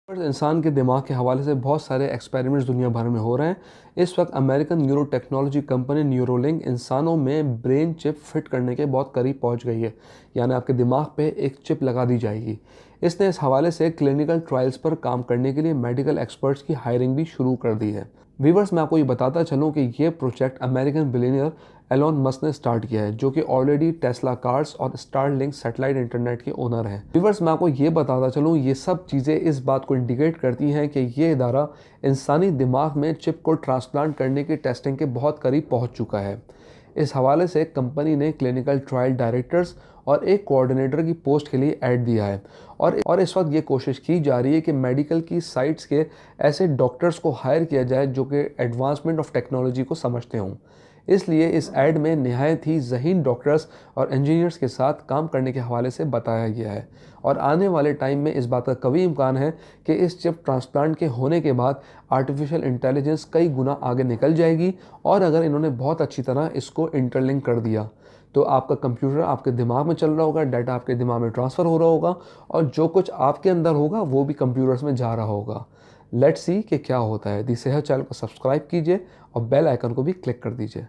पर इंसान के दिमाग के हवाले से बहुत सारे एक्सपेरिमेंट्स दुनिया भर में हो रहे हैं। इस वक्त American neuro technology company Neuralink इंसानों में ब्रेन चिप फिट करने के बहुत करीब पहुंच गई है, यानी आपके दिमाग पे एक चिप लगा दी जाएगी। इसने इस हवाले से क्लिनिकल ट्रायल्स पर काम करने के लिए मेडिकल एक्सपर्ट्स की हायरिंग भी शुरू कर दी है। व्यूवर्स, मैं आपको ये बताता चलूँ कि ये project American billionaire Elon Musk ने स्टार्ट किया है, जो कि ऑलरेडी टेस्ला कार्स और स्टारलिंक सैटेलाइट इंटरनेट के ओनर हैं। व्यूवर्स, मैं आपको ये बताता चलूँ, ये सब चीज़ें इस बात को इंडिकेट करती हैं कि ये इदारा इंसानी दिमाग में चिप को ट्रांसप्लांट करने की टेस्टिंग के बहुत करीब पहुंच चुका है। इस हवाले से कंपनी ने क्लिनिकल ट्रायल डायरेक्टर्स और एक कोऑर्डिनेटर की पोस्ट के लिए ऐड दिया है और इस वक्त ये कोशिश की जा रही है कि मेडिकल की साइट्स के ऐसे डॉक्टर्स को हायर किया जाए जो कि एडवांसमेंट ऑफ टेक्नोलॉजी को समझते हों। इसलिए इस ऐड में निहायत ही ज़हीन डॉक्टर्स और इंजीनियर्स के साथ काम करने के हवाले से बताया गया है और आने वाले टाइम में इस बात का कभी इम्कान है कि इस चिप ट्रांसप्लांट के होने के बाद आर्टिफिशियल इंटेलिजेंस कई गुना आगे निकल जाएगी और अगर इन्होंने बहुत अच्छी तरह इसको इंटरलिंक कर दिया तो आपका कंप्यूटर आपके दिमाग में चल रहा होगा, डाटा आपके दिमाग में ट्रांसफ़र हो रहा होगा और जो कुछ आपके अंदर होगा वो भी कंप्यूटर्स में जा रहा होगा। लेट्स सी कि क्या होता है। दी सेहत चैनल को सब्सक्राइब कीजिए और बेल आइकन को भी क्लिक कर दीजिए।